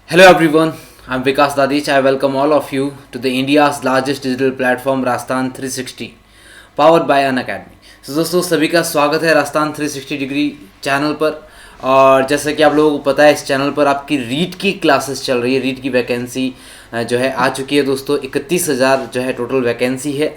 Hello everyone, I'm Vikas Dadich. I welcome all of you to the India's largest digital platform Rastan 360, powered by Unacademy. So दोस्तों सभी का स्वागत है Rajasthan 360 degree channel पर। और जैसा कि आप लोगों को पता है इस चैनल पर आपकी रीट की क्लासेस चल रही है। रीट की वैकेंसी जो है आ चुकी है दोस्तों, 31,000 जो है टोटल वैकेंसी है।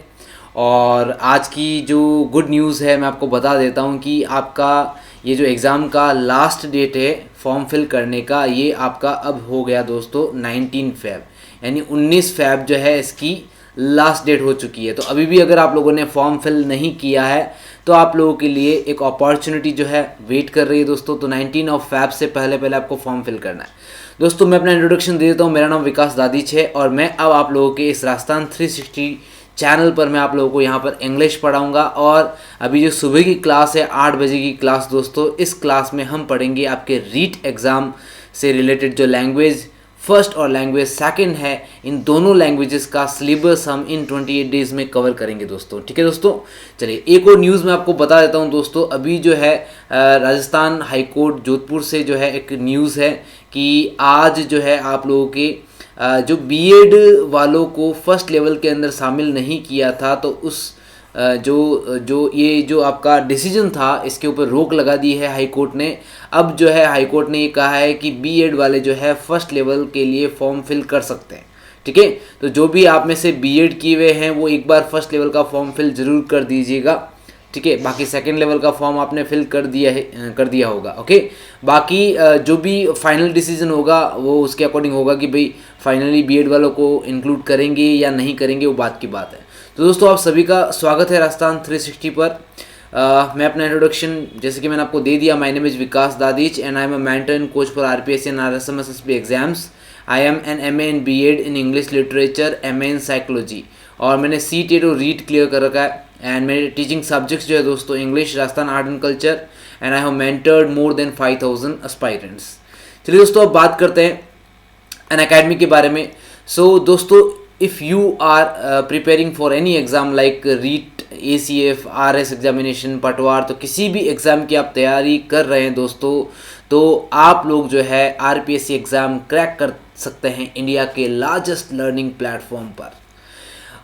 और आज की जो गुड न्यूज़ है मैं आपको बता देता हूँ कि आपका ये जो एग्ज़ाम का लास्ट डेट है फॉर्म फिल करने का, ये आपका अब हो गया दोस्तों 19 फ़ेब, यानी 19 फ़ेब जो है इसकी लास्ट डेट हो चुकी है। तो अभी भी अगर आप लोगों ने फॉर्म फिल नहीं किया है तो आप लोगों के लिए एक अपॉर्चुनिटी जो है वेट कर रही है दोस्तों। तो 19 ऑफ फ़ेब से पहले पहले आपको फॉर्म फिल करना है दोस्तों। मैं अपना इंट्रोडक्शन दे देता हूँ। मेरा नाम विकास दादीच है और मैं अब आप लोगों के इस राजस्थान 360 चैनल पर मैं आप लोगों को यहाँ पर इंग्लिश पढ़ाऊँगा। और अभी जो सुबह की क्लास है 8 बजे की क्लास दोस्तों, इस क्लास में हम पढ़ेंगे आपके रीट एग्ज़ाम से रिलेटेड जो लैंग्वेज फर्स्ट और लैंग्वेज सेकंड है, इन दोनों लैंग्वेजेस का सिलेबस हम इन 28 डेज़ में कवर करेंगे दोस्तों। ठीक है दोस्तों, चलिए एक और न्यूज़ मैं आपको बता देता हूँ दोस्तों। अभी जो है राजस्थान हाईकोर्ट जोधपुर से जो है एक न्यूज़ है कि आज जो है आप लोगों के जो बीएड वालों को फर्स्ट लेवल के अंदर शामिल नहीं किया था, तो उस जो जो ये जो आपका डिसीजन था इसके ऊपर रोक लगा दी है हाई कोर्ट ने। अब जो है हाई कोर्ट ने ये कहा है कि बीएड वाले जो है फर्स्ट लेवल के लिए फॉर्म फिल कर सकते हैं। ठीक है, तो जो भी आप में से बीएड किए हुए हैं वो एक बार फर्स्ट लेवल का फॉर्म फिल ज़रूर कर दीजिएगा। ठीक है, बाकी सेकंड लेवल का फॉर्म आपने फिल कर दिया होगा। ओके, बाकी जो भी फाइनल डिसीजन होगा वो उसके अकॉर्डिंग होगा कि भाई फाइनली बीएड वालों को इंक्लूड करेंगे या नहीं करेंगे, वो बात की बात है। तो दोस्तों आप सभी का स्वागत है राजस्थान 360 पर। मैं अपना इंट्रोडक्शन जैसे कि मैंने आपको दे दिया, my name is Vikas Dadhich and I am a mentor and coach for RPSC and RSMSSB exams. I am an MA in BEd in English literature, MA in psychology, और मैंने सीटेट और रीट क्लियर कर रखा है। एंड मेरे टीचिंग सब्जेक्ट्स जो है दोस्तों English, Rajasthan art and culture, and I have mentored more than 5,000 aspirants. चलिए दोस्तों अब बात करते हैं अनअकैडमी के बारे में। सो दोस्तों if you are preparing for any exam like REET, ACF, RS examination, Patwar, तो किसी भी एग्ज़ाम की आप तैयारी कर रहे हैं दोस्तों, तो आप लोग जो है आरपीएससी एग्ज़ाम क्रैक कर सकते हैं इंडिया के लार्जेस्ट लर्निंग प्लेटफॉर्म पर।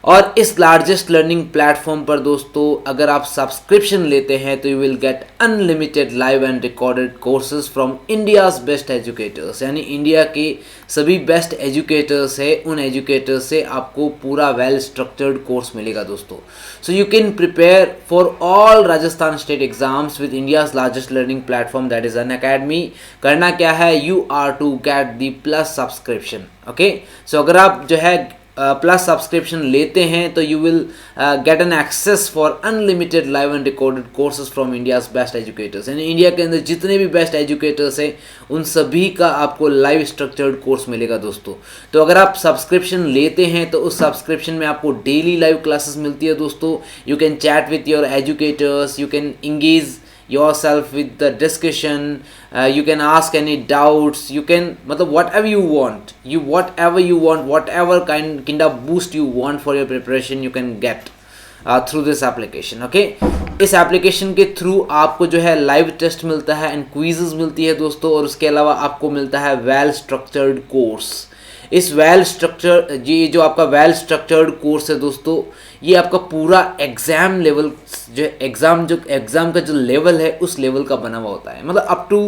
और इस लार्जेस्ट लर्निंग प्लेटफॉर्म पर दोस्तों अगर आप सब्सक्रिप्शन लेते हैं तो you will gate unlimited live and recorded courses from India's best educators, यानी इंडिया के सभी बेस्ट एजुकेटर्स है, उन एजुकेटर्स से आपको पूरा वेल स्ट्रक्चर्ड कोर्स मिलेगा दोस्तों। So you can prepare for all Rajasthan state exams with India's largest learning platform that is Unacademy. करना क्या है, you are to get the plus subscription. Okay, so अगर आप जो है प्लस सब्सक्रिप्शन लेते हैं तो you will get an access for unlimited live and recorded courses from India's best educators, यानी इंडिया के अंदर जितने भी बेस्ट एजुकेटर्स हैं उन सभी का आपको लाइव स्ट्रक्चर्ड कोर्स मिलेगा दोस्तों। तो अगर आप सब्सक्रिप्शन लेते हैं तो उस सब्सक्रिप्शन में आपको डेली लाइव क्लासेस मिलती है दोस्तों। You can chat with your educators, you can engage yourself with the discussion, you can ask any doubts, you can मतलब whatever you want, whatever kind of boost you want for your preparation you can get through this application. okay, इस application के through आपको जो है live test मिलता है and quizzes मिलती है दोस्तों, और उसके अलावा आपको मिलता है वेल स्ट्रक्चर्ड कोर्स। इस वेल स्ट्रक्चर ये जो आपका वेल स्ट्रक्चर्ड कोर्स है दोस्तों, ये आपका पूरा एग्ज़ाम लेवल जो एग्ज़ाम का जो लेवल है उस लेवल का बना हुआ होता है, मतलब up to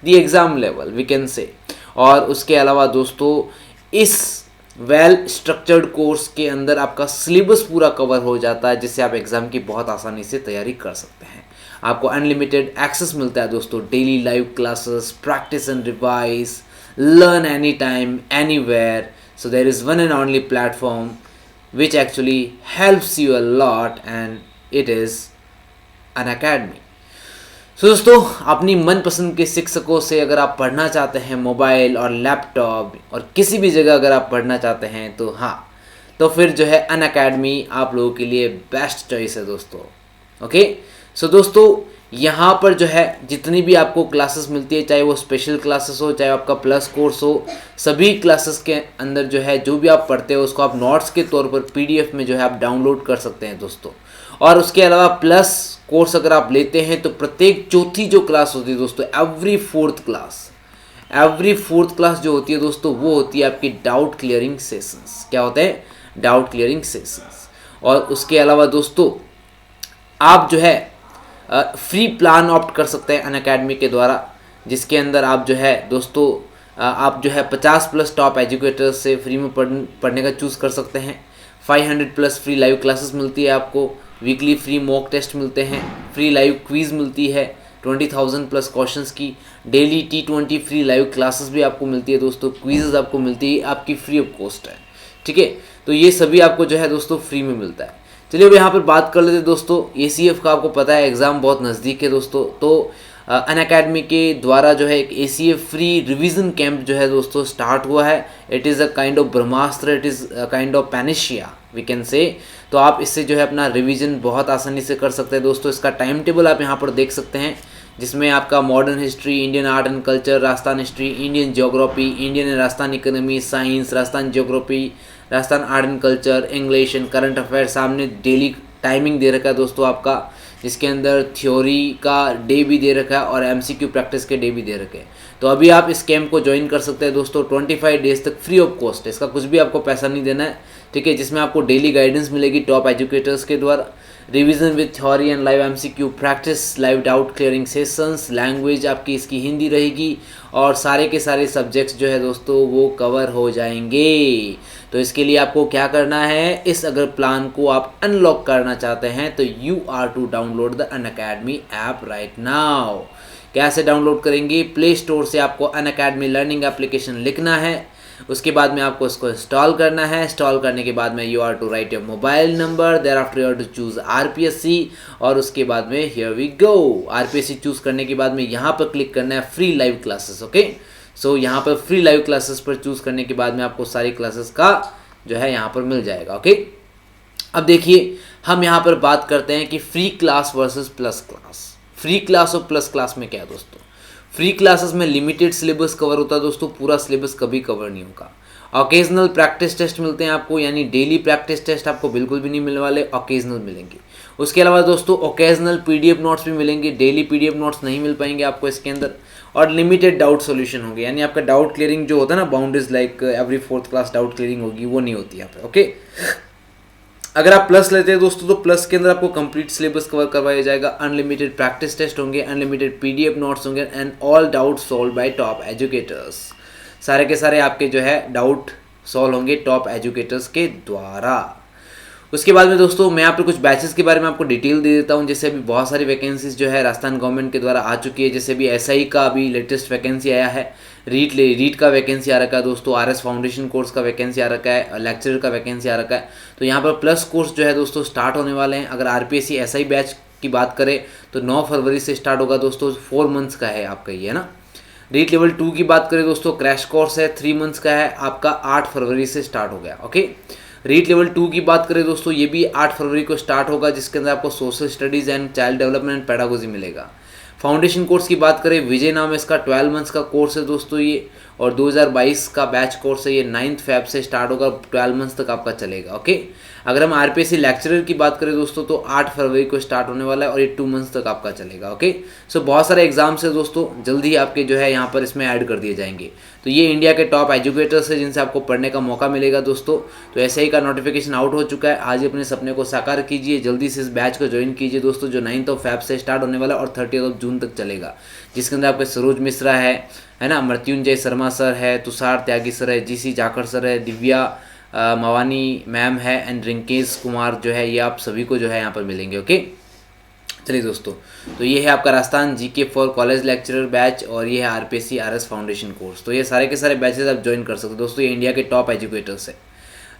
the exam level we can say. और उसके अलावा दोस्तों इस वेल स्ट्रक्चर्ड कोर्स के अंदर आपका सिलेबस पूरा कवर हो जाता है, जिससे आप एग्ज़ाम की बहुत आसानी से तैयारी कर सकते हैं। आपको अनलिमिटेड एक्सेस मिलता है दोस्तों, daily live classes, practice and revise, learn anytime anywhere. So there is one and only platform which actually helps you a lot and it is Unacademy. So दोस्तों अपनी मनपसंद के शिक्षकों से अगर आप पढ़ना चाहते हैं मोबाइल और लैपटॉप और किसी भी जगह अगर आप पढ़ना चाहते हैं तो हाँ, तो फिर जो है Unacademy आप लोगों के लिए बेस्ट चॉइस है दोस्तों। ओके, सो दोस्तों यहाँ पर जो है जितनी भी आपको क्लासेस मिलती है, चाहे वो स्पेशल क्लासेस हो, चाहे आपका प्लस कोर्स हो, सभी क्लासेस के अंदर जो है जो भी आप पढ़ते हो उसको आप नोट्स के तौर पर पीडीएफ में जो है आप डाउनलोड कर सकते हैं दोस्तों। और उसके अलावा प्लस कोर्स अगर आप लेते हैं तो प्रत्येक चौथी जो क्लास होती है दोस्तों, every fourth class every fourth class जो होती है दोस्तों वो होती है आपकी डाउट क्लियरिंग सेशंस। क्या होते हैं? Doubt clearing sessions. और उसके अलावा दोस्तों आप जो है फ्री प्लान ऑप्ट कर सकते हैं अनअकैडमी के द्वारा, जिसके अंदर आप जो है दोस्तों आप जो है 50+ टॉप एजुकेटर्स से फ्री में पढ़ने का चूज़ कर सकते हैं। 500+ फ्री लाइव क्लासेस मिलती है आपको, वीकली फ्री मॉक टेस्ट मिलते हैं, फ्री लाइव क्विज़ मिलती है 20,000+ क्वेश्चंस की, daily T20 free live classes भी आपको मिलती है दोस्तों, क्विज़ आपको मिलती है, आपकी फ्री ऑफ कॉस्ट है। ठीक है, तो ये सभी आपको जो है दोस्तों फ्री में मिलता है। चलिए अब यहाँ पर बात कर लेते हैं दोस्तों ACF का। आपको पता है एग्ज़ाम बहुत नज़दीक है दोस्तों, तो अनअकैडमी के द्वारा जो है एक ACF फ्री रिवीजन कैंप जो है दोस्तों स्टार्ट हुआ है। It is a kind of brahmastra, it is a kind of panacea we can say. तो आप इससे जो है अपना रिवीजन बहुत आसानी से कर सकते हैं दोस्तों। इसका टाइम टेबल आप यहाँ पर देख सकते हैं, जिसमें आपका modern history, Indian art and culture, Rajasthan history, Indian geography, Indian and Rajasthan economy, science, Rajasthan geography, Rajasthan art and culture, English and current affair. सामने डेली टाइमिंग दे रखा है दोस्तों आपका, जिसके अंदर थ्योरी का डे भी दे रखा है और MCQ प्रैक्टिस के डे भी दे रखे हैं। तो अभी आप इस कैंप को ज्वाइन कर सकते हैं दोस्तों 25 डेज तक फ्री ऑफ कॉस्ट। इसका कुछ भी आपको पैसा नहीं देना है, ठीक है, जिसमें आपको डेली गाइडेंस मिलेगी टॉप एजुकेटर्स के द्वारा, revision with theory and live MCQ practice, live doubt clearing sessions, language आपकी इसकी हिंदी रहेगी और सारे के सारे सब्जेक्ट्स जो है दोस्तों वो कवर हो जाएंगे। तो इसके लिए आपको क्या करना है, इस अगर प्लान को आप अनलॉक करना चाहते हैं तो you are to download the Unacademy app right now. कैसे डाउनलोड करेंगे? प्ले स्टोर से आपको अनअकैडमी लर्निंग एप्लीकेशन लिखना है, उसके बाद में आपको इसको इंस्टॉल करना है। इंस्टॉल करने के बाद में you are to write your mobile number, there after you are to choose RPSC और उसके बाद में here we go. RPSC choose करने के बाद में यहाँ पर क्लिक करना है free live classes. Okay, so यहाँ पर फ्री लाइव क्लासेस पर चूज करने के बाद में आपको सारी क्लासेस का जो है यहाँ पर मिल जाएगा। ओके, अब देखिए हम यहाँ पर बात करते हैं कि free class versus plus class. Free class और प्लस क्लास में क्या है दोस्तों? फ्री क्लासेस में लिमिटेड सिलेबस कवर होता है दोस्तों, पूरा सिलेबस कभी कवर नहीं होगा। ऑकेजनल प्रैक्टिस टेस्ट मिलते हैं आपको, यानी डेली प्रैक्टिस टेस्ट आपको बिल्कुल भी नहीं मिलने वाले, ऑकेजनल मिलेंगे। उसके अलावा दोस्तों ऑकेजनल PDF नोट्स भी मिलेंगे, डेली PDF नोट्स नहीं मिल पाएंगे आपको इसके अंदर। और लिमिटेड डाउट सॉल्यूशन होंगे, यानी आपका डाउट क्लियरिंग जो होता है ना, boundaries like every fourth class doubt clearing होगी, वो नहीं होती यहाँ पे। ओके, अगर आप प्लस लेते हैं दोस्तों तो प्लस के अंदर आपको कंप्लीट सिलेबस कवर करवाया जाएगा, अनलिमिटेड प्रैक्टिस टेस्ट होंगे, अनलिमिटेड PDF नोट्स होंगे and all doubt solve by top educators. सारे के सारे आपके जो है डाउट सॉल्व होंगे टॉप एजुकेटर्स के द्वारा। उसके बाद में दोस्तों मैं यहाँ पे कुछ बैचेस के बारे में आपको डिटेल दे देता हूँ। जैसे अभी बहुत सारी वैकेंसीज जो है राजस्थान गवर्नमेंट के द्वारा आ चुकी है। जैसे अभी SI का अभी लेटेस्ट वैकेंसी आया है, रीट का वैकेंसी आ रखा है दोस्तों, RS फाउंडेशन कोर्स का वैकेंसी आ रखा है, लेक्चरर का वैकेंसी आ रखा है। तो यहाँ पर प्लस कोर्स जो है दोस्तों स्टार्ट होने वाले हैं। अगर RPSC SI बैच की बात करें तो 9 फरवरी से स्टार्ट होगा दोस्तों, 4 मंथ्स का है आपका ये, है ना। रीट लेवल 2 की बात करें दोस्तों, क्रैश कोर्स है, 3 मंथ्स का है, आपका 8 फरवरी से स्टार्ट हो गया। ओके, रीट लेवल 2 की बात करें दोस्तों, ये भी 8 फरवरी को स्टार्ट होगा, जिसके अंदर आपको social studies and child development and pedagogy मिलेगा। फाउंडेशन कोर्स की बात करें, विजय नाम है इसका, 12 मंथ्स का कोर्स है दोस्तों ये, और 2022 का बैच कोर्स है ये, 9 फेब से स्टार्ट होगा, 12 मंथ्स तक आपका चलेगा। ओके, अगर हम RPSC लेक्चरर की बात करें दोस्तों तो 8 फरवरी को स्टार्ट होने वाला है और ये 2 मंथ्स तक आपका चलेगा। ओके, सो बहुत सारे एग्जाम्स है दोस्तों, जल्दी ही आपके जो है यहाँ पर इसमें ऐड कर दिए जाएंगे। तो ये इंडिया के टॉप एजुकेटर्स है जिनसे आपको पढ़ने का मौका मिलेगा दोस्तों। तो SI का नोटिफिकेशन आउट हो चुका है, आज ही अपने सपने को साकार कीजिए, जल्दी से इस बैच को ज्वाइन कीजिए दोस्तों, जो 9 फेब से स्टार्ट होने वाला और 30 जून तक चलेगा, जिसके अंदर आपके सरोज मिश्रा है ना, मृत्युंजय शर्मा सर है, तुषार त्यागी सर है, GC जाखड़ सर है, दिव्या मवानी मैम है एंड रिंकेश कुमार जो है, ये आप सभी को जो है यहाँ पर मिलेंगे। ओके, चलिए दोस्तों, तो ये है आपका Rajasthan GK for college lecturer batch और ये है RPSC RS फाउंडेशन कोर्स। तो ये सारे के सारे बैचेस आप ज्वाइन कर सकते हो दोस्तों, ये इंडिया के टॉप एजुकेटर्स है,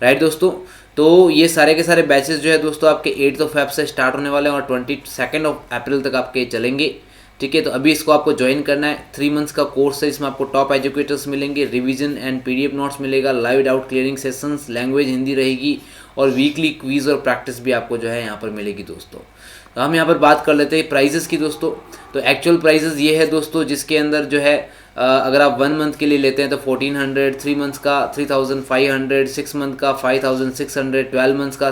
राइट दोस्तों। तो ये सारे के सारे बैचेस जो है दोस्तों आपके 8 फेब से स्टार्ट होने वाले हैं और 22 अप्रैल तक आपके चलेंगे, ठीक है। तो अभी इसको आपको ज्वाइन करना है, 3 मंथ्स का कोर्स है, इसमें आपको टॉप एजुकेटर्स मिलेंगे, रिवीजन एंड PDF नोट्स मिलेगा, live doubt clearing sessions, language Hindi रहेगी और वीकली क्विज और प्रैक्टिस भी आपको जो है यहाँ पर मिलेगी दोस्तों। तो हम यहाँ पर बात कर लेते हैं प्राइजेस की दोस्तों। तो एक्चुअल प्राइजेस ये है दोस्तों, जिसके अंदर जो है अगर आप 1 मंथ के लिए लेते हैं तो 1400, 3 मंथ्स का 3500, 6 मंथ का 5600, 12 मंथ्स का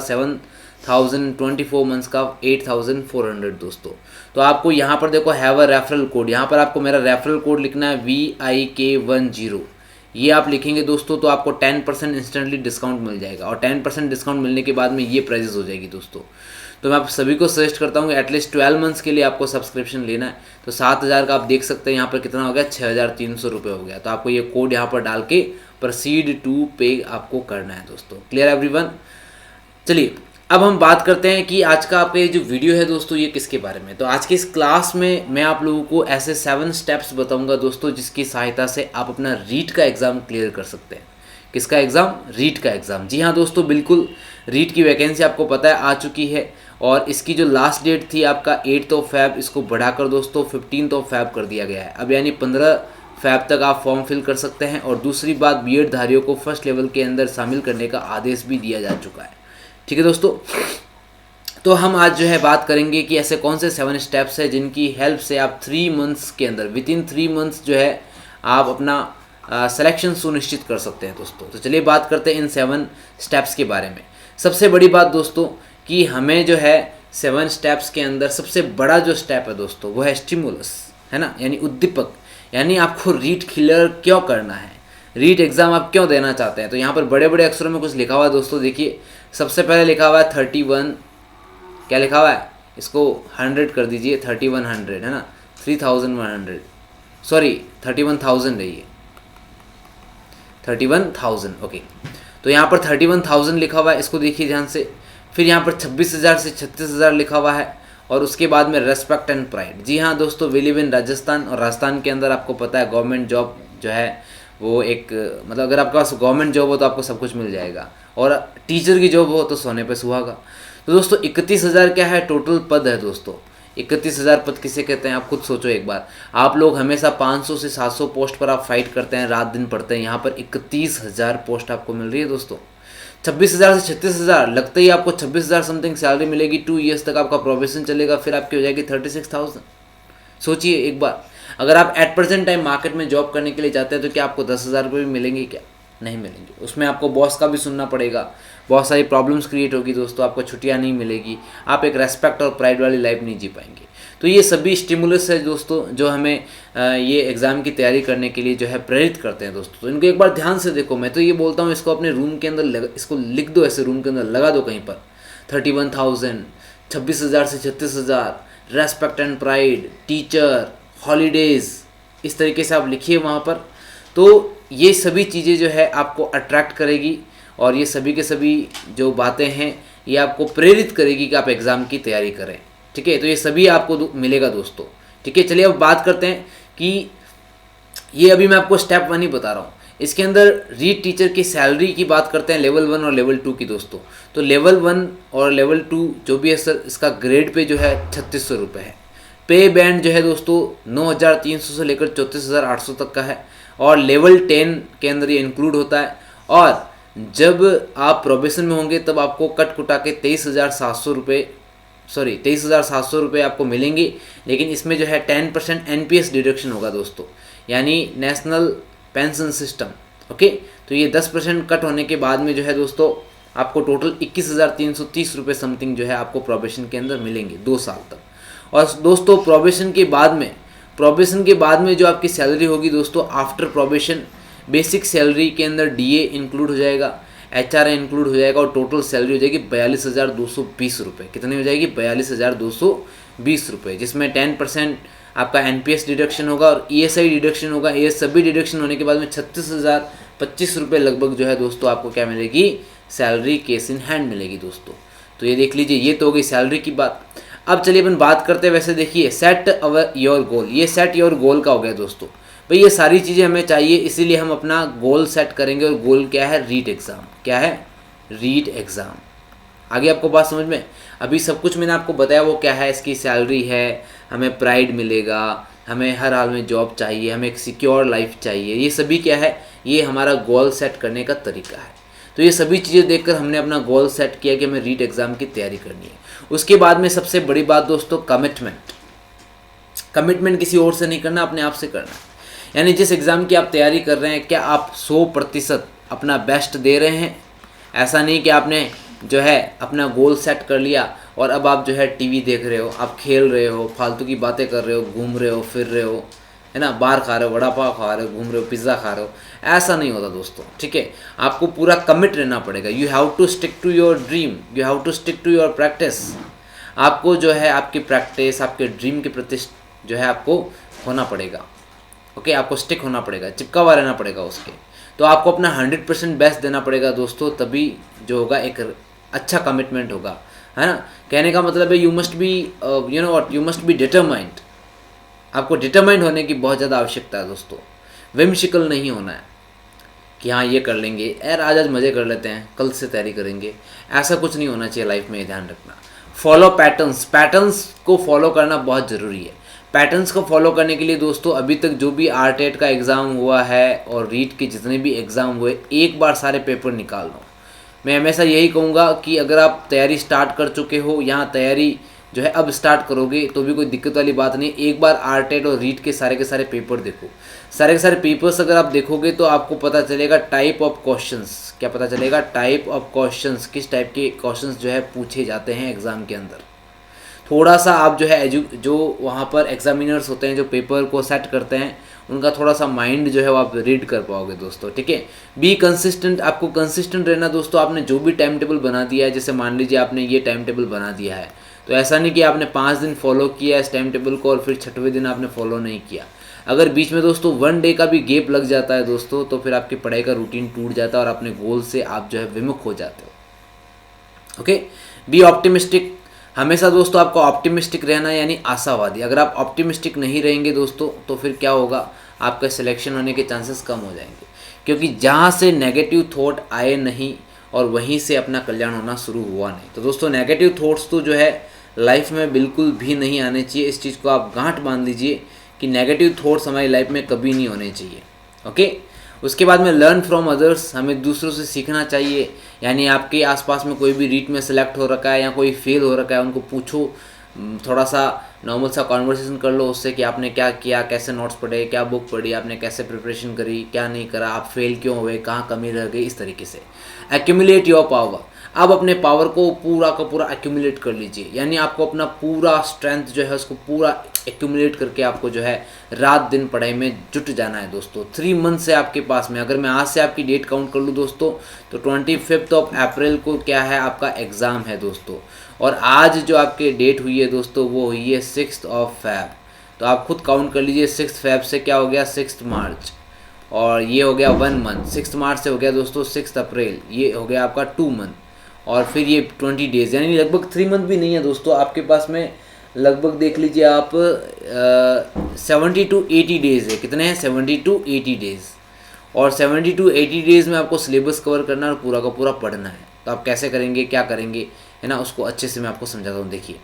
24 मंथ्स का 8400 दोस्तों। तो आपको यहाँ पर देखो हैव अ रेफरल कोड, यहाँ पर आपको मेरा रेफरल कोड लिखना है VIK10। ये आप लिखेंगे दोस्तों तो आपको 10% इंस्टेंटली डिस्काउंट मिल जाएगा, और 10% डिस्काउंट मिलने के बाद में ये प्राइजेस हो जाएगी दोस्तों। तो मैं आप सभी को सजेस्ट करता हूँ कि एटलीस्ट 12 मंथ्स के लिए आपको सब्सक्रिप्शन लेना है। तो 7000 का आप देख सकते हैं यहाँ पर कितना हो गया, 6300 रुपये हो गया। तो आपको ये कोड यहाँ पर डाल के प्रोसीड टू पे आपको करना है दोस्तों। Clear everyone? चलिए अब हम बात करते हैं कि आज का आपका ये जो वीडियो है दोस्तों ये किसके बारे में। तो आज की इस क्लास में मैं आप लोगों को ऐसे 7 स्टेप्स बताऊंगा दोस्तों जिसकी सहायता से आप अपना रीट का एग्ज़ाम क्लियर कर सकते हैं। किसका एग्ज़ाम? रीट का एग्ज़ाम। जी हाँ दोस्तों, बिल्कुल रीट की वैकेंसी आपको पता है आ चुकी है, और इसकी जो लास्ट डेट थी आपका 8 फ़रवरी, इसको बढ़ाकर दोस्तों 15 फ़रवरी कर दिया गया है। अब यानी 15 फ़रवरी तक आप फॉर्म फिल कर सकते हैं। और दूसरी बात, बीएड धारियों को फर्स्ट लेवल के अंदर शामिल करने का आदेश भी दिया जा चुका है। ठीक है दोस्तों, तो हम आज जो है बात करेंगे कि ऐसे कौन से 7 स्टेप्स हैं जिनकी हेल्प से आप 3 मंथ्स के अंदर, विद इन 3 मंथ्स जो है आप अपना सिलेक्शन सुनिश्चित कर सकते हैं दोस्तों। तो चलिए बात करते हैं इन 7 स्टेप्स के बारे में। सबसे बड़ी बात दोस्तों कि हमें जो है 7 स्टेप्स के अंदर सबसे बड़ा जो स्टेप है दोस्तों वो है स्टिमुलस, है ना, यानी उद्दीपक। यानी आपको रीट क्लियर क्यों करना है, रीट एग्ज़ाम आप क्यों देना चाहते हैं। तो यहाँ पर बड़े बड़े अक्षरों में कुछ लिखा हुआ है दोस्तों। देखिए सबसे पहले लिखा हुआ है 31, क्या लिखा हुआ है, इसको 100 कर दीजिए, 3100 है ना, 3100, सॉरी 31,000 है ये, 31,000 ओके। तो यहाँ पर 31,000 लिखा हुआ है, इसको देखिए ध्यान से। फिर यहाँ पर 26,000 से 36,000 लिखा हुआ है, और उसके बाद में रेस्पेक्ट एंड प्राइड। जी हाँ दोस्तों, वी लिव इन राजस्थान, और राजस्थान के अंदर आपको पता है गवर्नमेंट जॉब जो है वो एक, मतलब अगर आपके पास गवर्नमेंट जॉब हो तो आपको सब कुछ मिल जाएगा, और टीचर की जॉब हो तो सोने पे सुहागा। तो दोस्तों 31,000 क्या है, टोटल पद है दोस्तों। 31,000 पद किसे कहते हैं आप खुद सोचो एक बार। आप लोग हमेशा 500 से 700 पोस्ट पर आप फाइट करते हैं, रात दिन पढ़ते हैं, यहाँ पर 31,000 पोस्ट आपको मिल रही है दोस्तों। 26,000 से 36,000, लगता ही आपको 26,000 समथिंग सैलरी मिलेगी। 2 ईयर्स तक आपका प्रोबेशन चलेगा, फिर आपकी हो जाएगी 36,000। सोचिए एक बार, अगर आप एट प्रेजेंट टाइम मार्केट में जॉब करने के लिए जाते हैं तो क्या आपको 10,000 रुपये भी मिलेंगे? क्या नहीं मिलेंगे। उसमें आपको बॉस का भी सुनना पड़ेगा, बहुत सारी प्रॉब्लम्स क्रिएट होगी दोस्तों, आपको छुट्टियां नहीं मिलेगी, आप एक रेस्पेक्ट और प्राइड वाली लाइफ नहीं जी पाएंगे। तो ये सभी स्टिमुलस है दोस्तों जो हमें ये एग्ज़ाम की तैयारी करने के लिए जो है प्रेरित करते हैं दोस्तों। तो इनको एक बार ध्यान से देखो। मैं तो ये बोलता हूँ इसको अपने रूम के अंदर इसको लिख दो, ऐसे रूम के अंदर लगा दो कहीं पर। 31,000, 26,000 से 36,000, respect and pride, teacher, holidays, इस तरीके से आप लिखिए वहाँ पर। तो ये सभी चीज़ें जो है आपको अट्रैक्ट करेगी, और ये सभी के सभी जो बातें हैं ये आपको प्रेरित करेगी कि आप एग्ज़ाम की तैयारी करें। ठीक है, तो ये सभी आपको मिलेगा दोस्तों। ठीक है, चलिए अब बात करते हैं कि ये अभी मैं आपको स्टेप 1 ही बता रहा हूँ। इसके अंदर रीट टीचर की सैलरी की बात करते हैं, लेवल 1 और लेवल 2 की दोस्तों। तो लेवल 1 और लेवल 2 जो भी है सर, इसका ग्रेड पे जो है 3600 रुपये है। पे बैंड जो है दोस्तों 9,300 से लेकर 34,800 तक का है, और लेवल 10 के अंदर ये इंक्लूड होता है। और जब आप प्रोबेशन में होंगे तब आपको कट कुटा के 23,700 रुपये आपको मिलेंगे। लेकिन इसमें जो है 10% NPS डिडक्शन होगा दोस्तों, यानी नेशनल पेंशन सिस्टम। ओके, तो ये 10% कट होने के बाद में जो है दोस्तों आपको टोटल 21,330 रुपये समथिंग जो है आपको प्रोबेशन के अंदर मिलेंगे 2 साल तक। और दोस्तों प्रोबेशन के बाद में जो आपकी सैलरी होगी दोस्तों, आफ्टर प्रोबेशन बेसिक सैलरी के अंदर DA इंक्लूड हो जाएगा, HRA इंक्लूड हो जाएगा, और टोटल सैलरी हो जाएगी 42,220 रुपये। कितनी हो जाएगी? 42,220 रुपये, जिसमें 10% आपका NPS डिडक्शन होगा और ESI डिडक्शन होगा। ये सभी डिडक्शन होने के बाद में 36,025 रुपये लगभग जो है दोस्तों आपको क्या मिलेगी? सैलरी केस इन हैंड मिलेगी दोस्तों। तो ये देख लीजिए, ये तो हो गई सैलरी की बात। अब चलिए अपन बात करते हैं, वैसे देखिए सेट योर गोल, ये सेट योर गोल का हो गया दोस्तों। भाई ये सारी चीज़ें हमें चाहिए, इसीलिए हम अपना गोल सेट करेंगे, और गोल क्या है? रीट एग्ज़ाम। क्या है? रीट एग्ज़ाम। आगे आपको बात समझ में? अभी सब कुछ मैंने आपको बताया वो क्या है, इसकी सैलरी है, हमें प्राइड मिलेगा, हमें हर हाल में जॉब चाहिए, हमें एक सिक्योर लाइफ चाहिए। ये सभी क्या है? ये हमारा गोल सेट करने का तरीका है। तो ये सभी चीज़ें देखकर हमने अपना गोल सेट किया कि हमें रीट एग्ज़ाम की तैयारी करनी है। उसके बाद में सबसे बड़ी बात दोस्तों, कमिटमेंट किसी और से नहीं करना, अपने आप से करना है। यानी जिस एग्ज़ाम की आप तैयारी कर रहे हैं, क्या आप 100% अपना बेस्ट दे रहे हैं? ऐसा नहीं कि आपने जो है अपना गोल सेट कर लिया और अब आप जो है टीवी देख रहे हो, आप खेल रहे हो, फालतू की बातें कर रहे हो, घूम रहे हो, फिर रहे हो, है ना, बाहर खा रहे हो, वड़ा पाव खा रहे हो, घूम रहे हो, पिज़्ज़ा खा रहे हो, ऐसा नहीं होता दोस्तों। ठीक है, आपको पूरा कमिट रहना पड़ेगा। You have to stick to your dream, you have to stick to your practice. आपको जो है आपकी प्रैक्टिस, आपके ड्रीम के प्रति जो है आपको होना पड़ेगा। ओके, आपको स्टिक होना पड़ेगा, चिपका हुआ रहना पड़ेगा उसके। तो आपको अपना 100% बेस्ट देना पड़ेगा दोस्तों, तभी जो होगा एक अच्छा कमिटमेंट होगा, है ना। कहने का मतलब है you must be you know what, you must be determined. आपको डिटरमाइंड होने की बहुत ज़्यादा आवश्यकता है दोस्तों। विमशिकल नहीं होना है कि हाँ ये कर लेंगे यार, आज मज़े कर लेते हैं, कल से तैयारी करेंगे, ऐसा कुछ नहीं होना चाहिए लाइफ में। ये ध्यान रखना। फॉलो पैटर्न्स, पैटर्न्स को फॉलो करना बहुत ज़रूरी है। पैटर्न्स को फॉलो करने के लिए दोस्तों अभी तक जो भी आरटेट का एग्ज़ाम हुआ है और रीट के जितने भी एग्ज़ाम हुए, एक बार सारे पेपर निकाल लो। मैं हमेशा यही कहूँगा कि अगर आप तैयारी स्टार्ट कर चुके हो, यहाँ तैयारी जो है अब स्टार्ट करोगे तो भी कोई दिक्कत वाली बात नहीं। एक बार आरटेट और रीट के सारे पेपर देखो। सारे के सारे पेपर्स अगर आप देखोगे तो आपको पता चलेगा टाइप ऑफ क्वेश्चंस। क्या पता चलेगा? टाइप ऑफ क्वेश्चंस, किस टाइप के क्वेश्चंस जो है पूछे जाते हैं एग्ज़ाम के अंदर। थोड़ा सा आप जो है जो वहाँ पर एग्जामिनर्स होते हैं, जो पेपर को सेट करते हैं, उनका थोड़ा सा माइंड जो है वो आप रीड कर पाओगे दोस्तों। ठीक है, बी कंसिस्टेंट, आपको कंसिस्टेंट रहना दोस्तों। आपने जो भी टाइम टेबल बना दिया है, जैसे मान लीजिए आपने ये टाइम टेबल बना दिया है, तो ऐसा नहीं कि आपने 5 दिन फॉलो किया इस टाइम टेबल को और फिर 6वें दिन आपने फॉलो नहीं किया। अगर बीच में दोस्तों 1 डे का भी गैप लग जाता है दोस्तों, तो फिर आपकी पढ़ाई का रूटीन टूट जाता है और अपने गोल से आप जो है विमुख हो जाते हो। Okay, be optimistic. हमेशा दोस्तों आपको ऑप्टिमिस्टिक रहना है, यानी आशावादी। अगर आप ऑप्टिमिस्टिक नहीं रहेंगे दोस्तों तो फिर क्या होगा, आपका सिलेक्शन होने के चांसेस कम हो जाएंगे, क्योंकि जहाँ से नेगेटिव थॉट आए नहीं और वहीं से अपना कल्याण होना शुरू हुआ नहीं। तो दोस्तों नेगेटिव थॉट्स तो जो है लाइफ में बिल्कुल भी नहीं आने चाहिए। इस चीज़ को आप गांठ बांध लीजिए कि नेगेटिव थॉट्स हमारी लाइफ में कभी नहीं होने चाहिए। ओके, उसके बाद में लर्न फ्रॉम अदर्स, हमें दूसरों से सीखना चाहिए। यानी आपके आसपास में कोई भी रीट में सेलेक्ट हो रखा है या कोई फेल हो रखा है, उनको पूछो, थोड़ा सा नॉर्मल सा कॉन्वर्सेशन कर लो उससे कि आपने क्या किया, कैसे नोट्स पढ़े, क्या बुक पढ़ी, आपने कैसे प्रिपरेशन करी, क्या नहीं करा, आप फेल क्यों हुए, कहाँ कमी रह गई, इस तरीके से। Accumulate your power. अब अपने पावर को पूरा का पूरा एक्यूमुलेट कर लीजिए, यानी आपको अपना पूरा स्ट्रेंथ जो है उसको पूरा एक्यूमुलेट करके आपको जो है रात दिन पढ़ाई में जुट जाना है दोस्तों। 3 मंथ से आपके पास में, अगर मैं आज से आपकी डेट काउंट कर लूँ दोस्तों, तो 25 अप्रैल को क्या है आपका एग्ज़ाम है दोस्तों। और आज जो आपकी डेट हुई है दोस्तों वो हुई है 6 फैब। तो आप खुद काउंट कर लीजिए, 6 फैब से क्या हो गया 6 मार्च, और ये हो गया 1 मंथ। 6 मार्च से हो गया दोस्तों 6 अप्रैल, ये हो गया आपका 2 मंथ, और फिर ये 20 डेज़, यानी लगभग 3 मंथ भी नहीं है दोस्तों आपके पास में। लगभग देख लीजिए आप 70 to 80 डेज़ है। कितने हैं? 70 to 80 डेज़। और 70 to 80 डेज़ में आपको सिलेबस कवर करना और पूरा का पूरा पढ़ना है। तो आप कैसे करेंगे, क्या करेंगे, है ना, उसको अच्छे से मैं आपको समझाता हूँ। देखिए,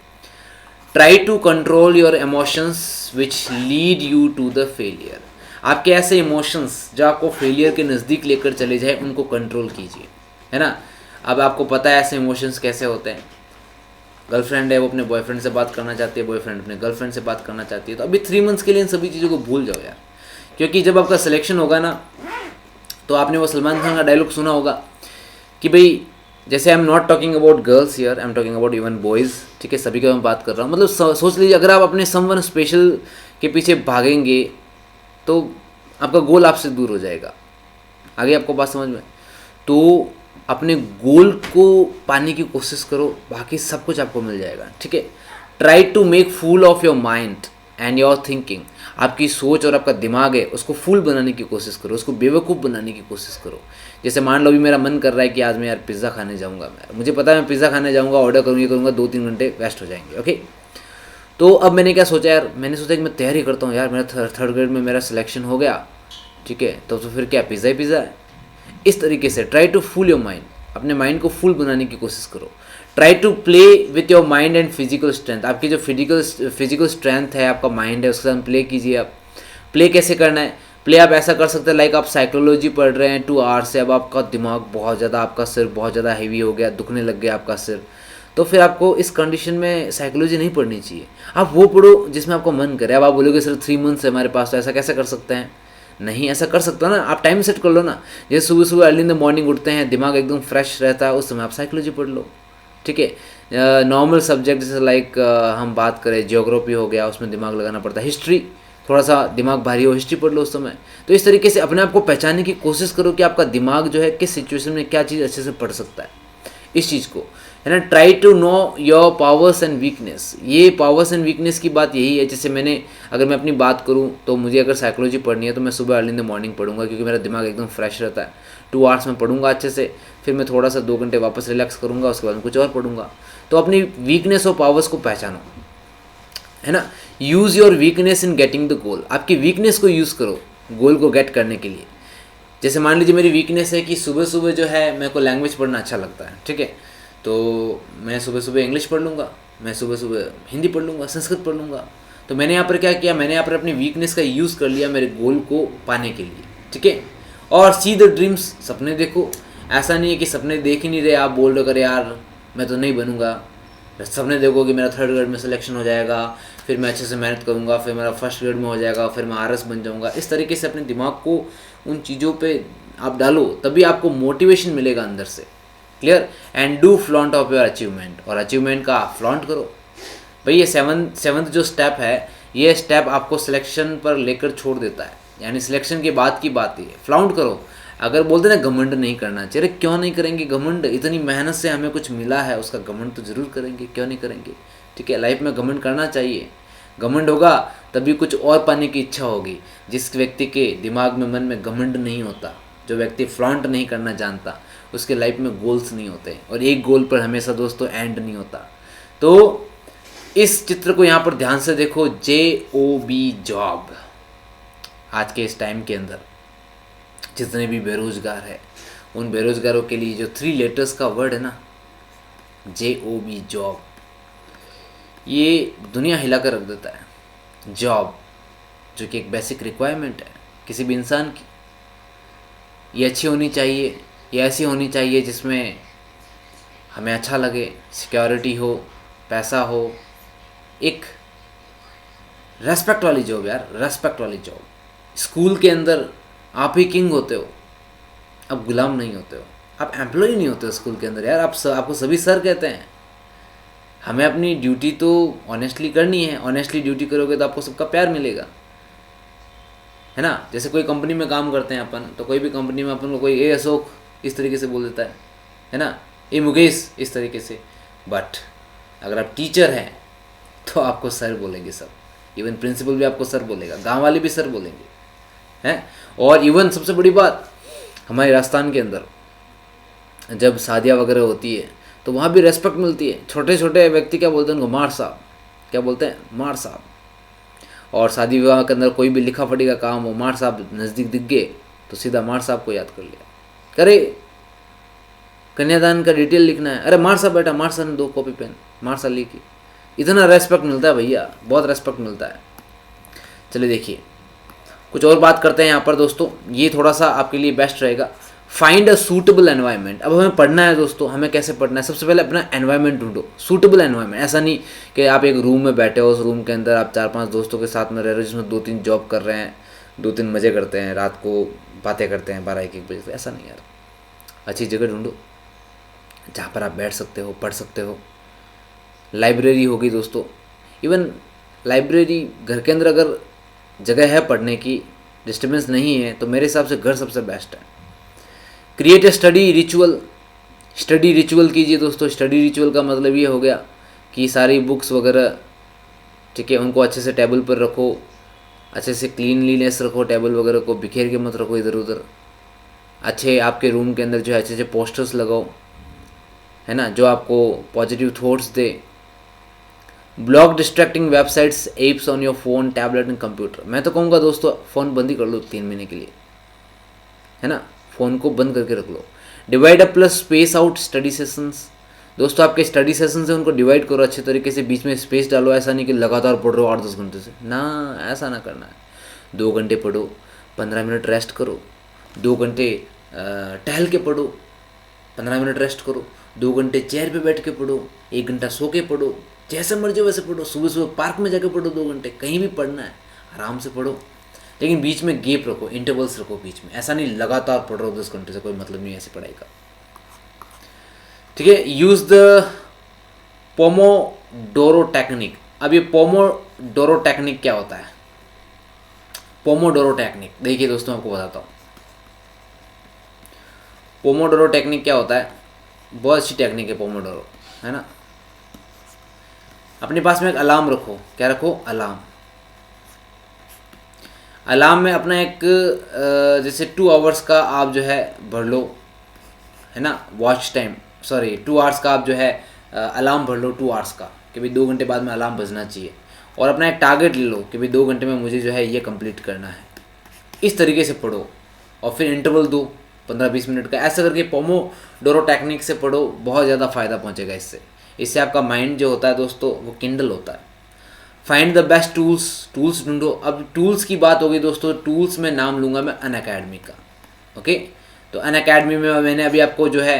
try to control your emotions which lead you to the failure. आपके ऐसे इमोशंस जो आपको फेलियर के नज़दीक लेकर चले जाए, उनको कंट्रोल कीजिए, है ना। अब आपको पता है ऐसे इमोशंस कैसे होते हैं। गर्लफ्रेंड है, वो अपने बॉयफ्रेंड से बात करना चाहती है, बॉयफ्रेंड अपने गर्लफ्रेंड से बात करना चाहती है, तो अभी 3 मंथ्स के लिए इन सभी चीज़ों को भूल जाओ यार। क्योंकि जब आपका सिलेक्शन होगा ना, तो आपने वो सलमान खान का डायलॉग सुना होगा कि भाई, जैसे I am not talking about girls here, I am talking about even boys. ठीक है, सभी का मैं बात कर रहा हूँ। मतलब सोच लीजिए, अगर आप अपने समवन स्पेशल के पीछे भागेंगे तो आपका गोल आपसे दूर हो जाएगा। आगे आपको बात समझ में? तो अपने गोल को पाने की कोशिश करो, बाकी सब कुछ आपको मिल जाएगा। ठीक है, try to make fool of your mind and your thinking. आपकी सोच और आपका दिमाग है उसको फूल बनाने की कोशिश करो, उसको बेवकूफ़ बनाने की कोशिश करो। जैसे मान लो अभी मेरा मन कर रहा है कि आज मैं यार पिज़्ज़ा खाने जाऊँगा, मुझे पता है मैं पिज़्ज़ा खाने जाऊँगा, ऑर्डर करूँगा 2-3 घंटे वेस्ट हो जाएंगे। ओके, तो अब मैंने क्या सोचा यार, मैंने सोचा कि मैं तैयारी करता हूँ यार, मेरा 3rd ग्रेड में मेरा सिलेक्शन हो गया। ठीक है, तो फिर क्या पिज़्ज़ा ही पिज़्ज़ा है। इस तरीके से try to fool your mind, अपने माइंड को फुल बनाने की कोशिश करो। Try to play with your mind and physical strength. आपकी जो फिजिकल स्ट्रेंथ है, आपका माइंड है, उसके साथ प्ले कीजिए। आप प्ले कैसे करना है? प्ले आप ऐसा कर सकते हैं, लाइक आप साइकोलॉजी पढ़ रहे हैं 2 आवर्स से, अब आपका दिमाग बहुत ज़्यादा, आपका सिर बहुत ज़्यादा हैवी हो गया, दुखने लग गया आपका सिर, तो फिर आपको इस कंडीशन में साइकोलॉजी नहीं पढ़नी चाहिए। आप वो पढ़ो जिसमें आपको मन करे। अब आप बोलोगे सर 3 मंथ से हमारे पास, तो ऐसा कैसे कर सकते हैं? नहीं ऐसा कर सकता ना, आप टाइम सेट कर लो ना। जैसे सुबह सुबह अर्ली इन द मॉर्निंग उठते हैं, दिमाग एकदम फ्रेश रहता है, उस समय आप साइकोलॉजी पढ़ लो, ठीक है। नॉर्मल सब्जेक्ट जैसे लाइक हम बात करें ज्योग्राफी हो गया, उसमें दिमाग लगाना पड़ता है। हिस्ट्री थोड़ा सा दिमाग भारी हो, हिस्ट्री पढ़ लो उस समय। तो इस तरीके से अपने आप को पहचानने की कोशिश करो कि आपका दिमाग जो है किस सिचुएशन में क्या चीज़ अच्छे से पढ़ सकता है, इस चीज़ को, है ना। Try to know your powers and weakness. ये पावर्स एंड वीकनेस की बात यही है, जैसे अगर मैं अपनी बात करूँ तो मुझे अगर साइकोलॉजी पढ़नी है तो मैं सुबह अर्ली इन द मॉर्निंग पढ़ूंगा, क्योंकि मेरा दिमाग एकदम फ्रेश रहता है। 2 आवर्स में पढ़ूंगा अच्छे से, फिर मैं थोड़ा सा 2 घंटे वापस रिलैक्स करूंगा, उसके बाद कुछ और पढ़ूंगा। तो अपनी वीकनेस और पावर्स को पहचानो, है ना। Use your weakness in getting the goal. आपकी वीकनेस को यूज़ करो गोल को गेट करने के लिए। जैसे मान लीजिए मेरी वीकनेस है कि सुबह सुबह जो है मेरे को लैंग्वेज पढ़ना अच्छा लगता है, ठीक है। तो मैं सुबह सुबह इंग्लिश पढ़ लूँगा, मैं सुबह सुबह हिंदी पढ़ लूँगा, संस्कृत पढ़ लूँगा। तो मैंने यहाँ पर क्या किया, मैंने यहाँ पर अपनी वीकनेस का यूज़ कर लिया मेरे गोल को पाने के लिए, ठीक है। और सी द ड्रीम्स, सपने देखो। ऐसा नहीं है कि सपने देख ही नहीं रहे, आप बोल रहे हो अरे यार मैं तो नहीं बनूंगा। सपने देखो कि मेरा 3rd ग्रेड में सिलेक्शन हो जाएगा, फिर मैं अच्छे से मेहनत करूंगा, फिर मेरा 1st ग्रेड में हो जाएगा, फिर मैं आरएस बन जाऊंगा। इस तरीके से अपने दिमाग को उन चीज़ों पे आप डालो, तभी आपको मोटिवेशन मिलेगा अंदर से। Clear. And do flaunt of your achievement, और अचीवमेंट का फ्लॉन्ट करो भाई। ये सेवन्थ जो स्टेप है, ये स्टेप आपको सिलेक्शन पर लेकर छोड़ देता है, यानी सिलेक्शन के बाद की बात है। फ्लॉन्ट करो। अगर बोलते ना घमंड नहीं करना चाहिए, अरे क्यों नहीं करेंगे घमंड, इतनी मेहनत से हमें कुछ मिला है, उसका घमंड तो जरूर करेंगे, क्यों नहीं करेंगे, ठीक है। लाइफ में घमंड करना चाहिए। घमंड होगा तभी कुछ और पाने की इच्छा होगी। जिस व्यक्ति के दिमाग में मन में घमंड नहीं होता, जो व्यक्ति फ्लॉन्ट नहीं करना जानता, उसके लाइफ में गोल्स नहीं होते, और एक गोल पर हमेशा दोस्तों एंड नहीं होता। तो इस चित्र को यहाँ पर ध्यान से देखो, JOB, जॉब। आज के इस टाइम के अंदर जितने भी बेरोजगार है, उन बेरोजगारों के लिए जो 3 लेटर्स का वर्ड है ना, JOB, जॉब, ये दुनिया हिला कर रख देता है। जॉब जो कि एक बेसिक रिक्वायरमेंट है किसी भी इंसान की। ये अच्छी होनी चाहिए, ये ऐसी होनी चाहिए जिसमें हमें अच्छा लगे, सिक्योरिटी हो, पैसा हो, एक रेस्पेक्ट वाली जॉब यार, रेस्पेक्ट वाली जॉब। स्कूल के अंदर आप ही किंग होते हो, आप गुलाम नहीं होते हो, आप एम्प्लॉय नहीं होते हो स्कूल के अंदर यार। आपको सभी सर कहते हैं। हमें अपनी ड्यूटी तो ऑनेस्टली करनी है, ऑनेस्टली ड्यूटी करोगे तो आपको सबका प्यार मिलेगा, है ना। जैसे कोई कंपनी में काम करते हैं अपन, तो कोई भी कंपनी में अपन को कोई ए अशोक इस तरीके से बोल देता है ना, ए मुकेश इस तरीके से। बट अगर आप टीचर हैं तो आपको सर बोलेंगे सब, इवन प्रिंसिपल भी आपको सर बोलेगा, गांव वाले भी सर बोलेंगे, हैं। और इवन सबसे बड़ी बात, हमारे राजस्थान के अंदर जब शादियाँ वगैरह होती है तो वहाँ भी रेस्पेक्ट मिलती है। छोटे छोटे व्यक्ति क्या बोलते हैं उनको, मार साहब, क्या बोलते हैं, मार साहब। और शादी विवाह के अंदर कोई भी लिखा पढ़ी का काम हो, मार साहब नज़दीक दिख गए तो सीधा मार साहब को याद कर लिया। करे कन्यादान का डिटेल लिखना है, अरे मार साहब बेटा, मार साहब ने 2 कॉपी पेन, मार साहब लिखी। इतना रेस्पेक्ट मिलता है भैया, बहुत रेस्पेक्ट मिलता है। चलिए देखिए कुछ और बात करते हैं यहाँ पर दोस्तों, ये थोड़ा सा आपके लिए बेस्ट रहेगा। Find a suitable environment. अब हमें पढ़ना है दोस्तों, हमें कैसे पढ़ना है, सबसे पहले अपना एनवायरनमेंट ढूंढो, सूटेबल एनवायरनमेंट। ऐसा नहीं कि आप एक रूम में बैठे हो, उस रूम के अंदर आप 4-5 दोस्तों के साथ में रह रहे हो, जिसमें 2-3 जॉब कर रहे हैं, 2-3 मज़े करते हैं, रात को बातें करते हैं 12-1 बजे से। ऐसा नहीं यार, अच्छी जगह ढूंढो जहाँ पर आप बैठ सकते हो, पढ़ सकते हो। लाइब्रेरी होगी दोस्तों, इवन लाइब्रेरी घर के अंदर अगर जगह है पढ़ने की, डिस्टर्बेंस नहीं है, तो मेरे हिसाब से घर सबसे बेस्ट है। Create a study ritual. Study ritual कीजिए दोस्तों। स्टडी रिचुअल का मतलब ये हो गया कि सारी बुक्स वगैरह, ठीक है, उनको अच्छे से टेबल पर रखो, अच्छे से क्लीनलीनेस रखो, टेबल वगैरह को बिखेर के मत रखो इधर उधर। अच्छे आपके रूम के अंदर जो है अच्छे से पोस्टर्स लगाओ, है ना, जो आपको positive thoughts they. Block distracting websites, apps on your phone, tablet and computer. मैं तो कहूँगा दोस्तों फ़ोन बंद ही कर लो 3 महीने के लिए, है ना, फ़ोन को बंद करके रख लो। Divide up plus space out study sessions. दोस्तों आपके स्टडी सेशन से उनको डिवाइड करो अच्छे तरीके से, बीच में स्पेस डालो। ऐसा नहीं कि लगातार पढ़ रहे हो 8-10 घंटे से, ना, ऐसा ना करना है। 2 घंटे पढ़ो, 15 मिनट रेस्ट करो, 2 घंटे टहल के पढ़ो, 15 मिनट रेस्ट करो, 2 घंटे चेयर पे बैठ के पढ़ो, 1 घंटा सो के पढ़ो, जैसे मर्जी वैसे पढ़ो। सुबह सुबह पार्क में जाके पढ़ो 2 घंटे, कहीं भी पढ़ना है, आराम से पढ़ो। लेकिन बीच में गैप रखो, इंटरवल्स रखो बीच में, ऐसा नहीं लगातार पढ़ रहे हो 10 घंटे से, कोई मतलब नहीं है ऐसी पढ़ाई का। ठीक है, यूज द पोमोडोरो टेक्निक। अब ये पोमोडोरो टेक्निक क्या होता है? पोमोडोरो टेक्निक देखिए दोस्तों, आपको बताता हूँ पोमोडोरो टेक्निक क्या होता है। बहुत अच्छी टेक्निक है पोमोडोरो, है ना। अपने पास में एक अलार्म रखो, क्या रखो? अलार्म। अलार्म में अपना एक जैसे 2 आवर्स का आप जो है भर लो, है ना, वॉच टाइम, सॉरी 2 आवर्स का आप जो है अलार्म भर लो, 2 आवर्स का, कि भाई 2 घंटे बाद में अलार्म बजना चाहिए। और अपना एक टारगेट ले लो कि भाई 2 घंटे में मुझे जो है ये कंप्लीट करना है। इस तरीके से पढ़ो और फिर इंटरवल दो 15-20 मिनट का, ऐसा करके पोमोडोरो टेक्निक से पढ़ो, बहुत ज़्यादा फ़ायदा पहुंचेगा इससे। इससे आपका माइंड जो होता है दोस्तों वो किंडल होता है। Find the best tools, tools ढूंढो। अब टूल्स की बात होगी दोस्तों, टूल्स में नाम लूँगा मैं अनअकैडमी का। ओके, तो अनअकैडमी में मैंने अभी आपको जो है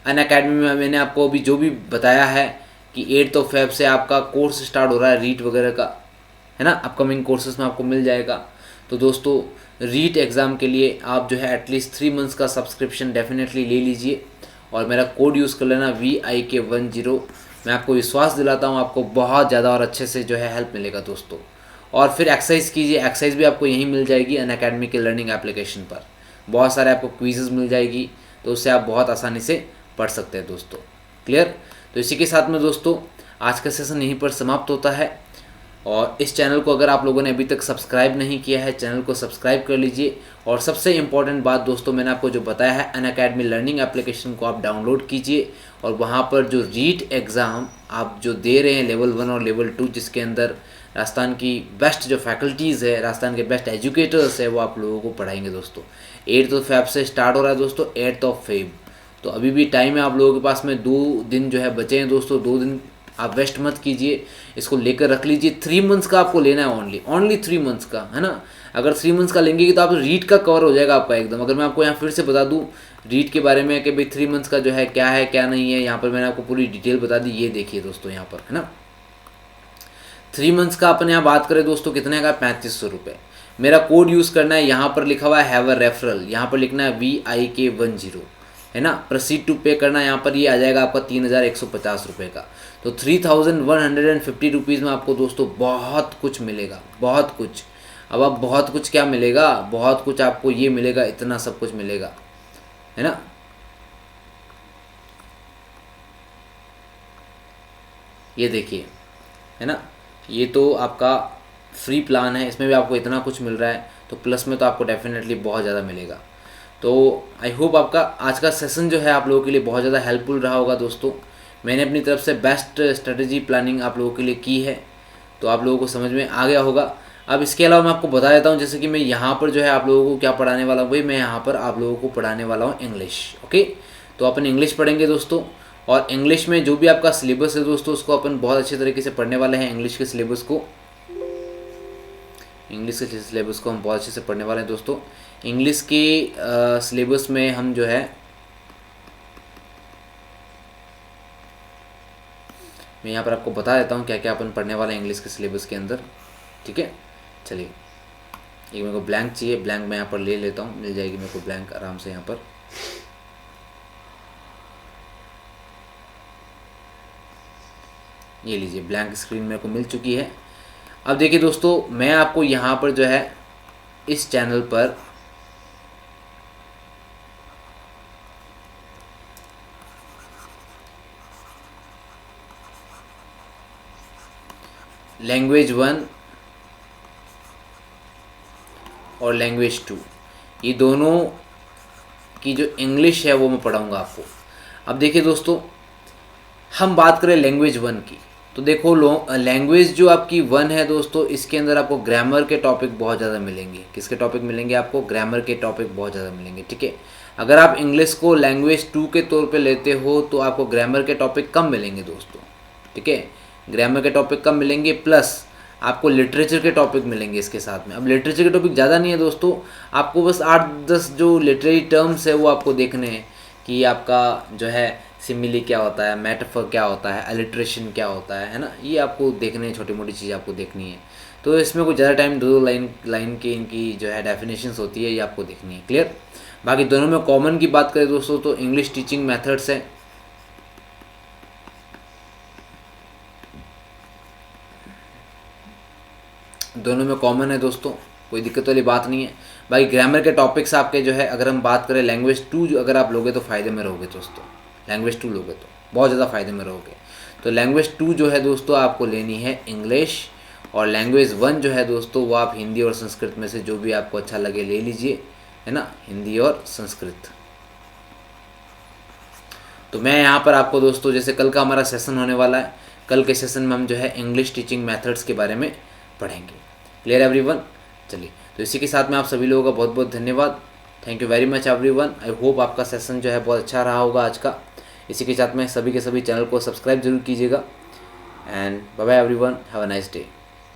अनअकैडमी में मैंने आपको अभी जो भी बताया है कि 8 फेब से आपका कोर्स स्टार्ट हो रहा है रीट वगैरह का, है ना, अपकमिंग कोर्सेज में आपको मिल जाएगा। तो दोस्तों रीट एग्ज़ाम के लिए आप जो है एटलीस्ट 3 मंथ्स का सब्सक्रिप्शन डेफिनेटली ले लीजिए और मेरा कोड यूज़ कर लेना VIK10। मैं आपको विश्वास दिलाता हूँ आपको बहुत ज़्यादा और अच्छे से जो है हेल्प मिलेगा दोस्तों। और फिर एक्सरसाइज कीजिए, एक्सरसाइज भी आपको यहीं मिल जाएगी अनअकैडमी के लर्निंग एप्लीकेशन पर। बहुत सारे आपको क्विज़ेस मिल जाएगी, तो उससे आप बहुत आसानी से पढ़ सकते हैं दोस्तों। क्लियर? तो इसी के साथ में दोस्तों आज का सेशन यहीं पर समाप्त होता है। और इस चैनल को अगर आप लोगों ने अभी तक सब्सक्राइब नहीं किया है, चैनल को सब्सक्राइब कर लीजिए। और सबसे इम्पॉर्टेंट बात दोस्तों, मैंने आपको जो बताया है अनअकैडमी लर्निंग एप्लीकेशन को आप डाउनलोड कीजिए और वहाँ पर जो रीट एग्ज़ाम आप जो दे रहे हैं लेवल 1 और लेवल 2, जिसके अंदर राजस्थान की बेस्ट जो फैकल्टीज़ है, राजस्थान के बेस्ट एजुकेटर्स है, वो आप लोगों को पढ़ाएंगे दोस्तों। 8 फेब से स्टार्ट हो रहा है दोस्तों, 8 फेब। तो अभी भी टाइम है आप लोगों के पास में, 2 दिन जो है बचे हैं दोस्तों। 2 दिन आप वेस्ट मत कीजिए, इसको लेकर रख लीजिए। 3 मंथ्स का आपको लेना है, ओनली 3 मंथ्स का, है ना। अगर 3 मंथ्स का लेंगे तो आप रीट का कवर हो जाएगा आपका एकदम। अगर मैं आपको यहाँ फिर से बता दूँ रीट के बारे में कि भाई 3 मंथ्स का जो है क्या नहीं है, यहाँ पर मैंने आपको पूरी डिटेल बता दी। ये देखिए दोस्तों यहाँ पर, है ना, 3 मंथ्स का अपन यहाँ बात करें दोस्तों कितने का? 3500 रुपये। मेरा कोड यूज़ करना है, यहाँ पर लिखा हुआ है हैव अ रेफरल, यहाँ पर लिखना है VIK10, है ना। प्रोसीड टू पे करना, यहाँ पर ये आ जाएगा आपका 3150 रुपये का। तो 3150 रुपीज़ में आपको दोस्तों बहुत कुछ मिलेगा, बहुत कुछ। अब आप बहुत कुछ क्या मिलेगा? बहुत कुछ आपको ये मिलेगा, इतना सब कुछ मिलेगा, है ना। ये देखिए, है ना, ये तो आपका फ्री प्लान है, इसमें भी आपको इतना कुछ मिल रहा है, तो प्लस में तो आपको डेफिनेटली बहुत ज़्यादा मिलेगा। तो आई होप आपका आज का सेशन जो है आप लोगों के लिए बहुत ज़्यादा हेल्पफुल रहा होगा दोस्तों। मैंने अपनी तरफ से बेस्ट स्ट्रेटजी प्लानिंग आप लोगों के लिए की है, तो आप लोगों को समझ में आ गया होगा। अब इसके अलावा मैं आपको बता देता हूँ, जैसे कि मैं यहाँ पर जो है आप लोगों को क्या पढ़ाने वाला हूँ भाई, मैं यहाँ पर आप लोगों को पढ़ाने वाला हूँ इंग्लिश। ओके, तो अपन इंग्लिश पढ़ेंगे दोस्तों, और इंग्लिश में जो भी आपका सिलेबस है दोस्तों उसको अपन बहुत अच्छे तरीके से पढ़ने वाले हैं। इंग्लिश के सिलेबस को हम बहुत अच्छे से पढ़ने वाले हैं दोस्तों। इंग्लिश के सिलेबस में हम जो है, मैं यहाँ पर आपको बता देता हूँ क्या क्या अपन पढ़ने वाले हैं इंग्लिश के सिलेबस के अंदर। ठीक है, चलिए, एक मेरे को ब्लैंक चाहिए, ब्लैंक मैं यहाँ पर ले लेता हूँ, मिल जाएगी मेरे को ब्लैंक आराम से यहाँ पर। ये लीजिए, ब्लैंक स्क्रीन मेरे को मिल चुकी है। अब देखिए दोस्तों, मैं आपको यहाँ पर जो है इस चैनल पर लैंग्वेज 1 और लैंग्वेज 2, ये दोनों की जो इंग्लिश है वो मैं पढ़ाऊँगा आपको। अब देखिए दोस्तों, हम बात करें लैंग्वेज 1 की, तो देखो लैंग्वेज जो आपकी 1 है दोस्तों, इसके अंदर आपको ग्रामर के टॉपिक बहुत ज़्यादा मिलेंगे। किसके टॉपिक मिलेंगे? आपको ग्रामर के टॉपिक बहुत ज़्यादा मिलेंगे। ठीक है, अगर आप इंग्लिश को लैंग्वेज 2 के तौर पे लेते हो तो आपको ग्रामर के टॉपिक कम मिलेंगे दोस्तों। ठीक है, ग्रामर के टॉपिक कम मिलेंगे, प्लस आपको लिटरेचर के टॉपिक मिलेंगे इसके साथ में। अब लिटरेचर के टॉपिक ज़्यादा नहीं है दोस्तों, आपको बस 8-10 जो लिटरेरी टर्म्स है वो आपको देखने हैं कि आपका जो है सिमिली क्या होता है, मेटाफर क्या होता है, अलिट्रेशन क्या होता है ना, ये आपको देखने हैं, छोटी मोटी चीज़ आपको देखनी है। तो इसमें कुछ ज़्यादा टाइम, दो लाइन की इनकी जो है डेफिनेशंस होती है, ये आपको देखनी है। क्लियर। बाकी दोनों में कॉमन की बात करें दोस्तों तो इंग्लिश टीचिंग मेथड्स है, दोनों में कॉमन है दोस्तों, कोई दिक्कत वाली बात नहीं है। बाकी ग्रामर के टॉपिक्स आपके जो है, अगर हम बात करें लैंग्वेज 2 जो अगर आप लोगे तो फ़ायदे में रहोगे दोस्तों, लैंग्वेज 2 लोगे तो बहुत ज़्यादा फ़ायदे में रहोगे। तो लैंग्वेज 2 जो है दोस्तों आपको लेनी है इंग्लिश, और लैंग्वेज 1 जो है दोस्तों वो आप हिंदी और संस्कृत में से जो भी आपको अच्छा लगे ले लीजिए, है ना, हिंदी और संस्कृत। तो मैं यहाँ पर आपको दोस्तों, जैसे कल का हमारा सेशन होने वाला है, कल के सेशन में हम जो है इंग्लिश टीचिंग मेथड्स के बारे में पढ़ेंगे। Clear everyone. चलिए, तो इसी के साथ में आप सभी लोगों का बहुत बहुत धन्यवाद। Thank you very much everyone. I hope आपका सेशन जो है बहुत अच्छा रहा होगा आज का। इसी के साथ में सभी के सभी चैनल को सब्सक्राइब जरूर कीजिएगा। And bye bye everyone, have a nice day.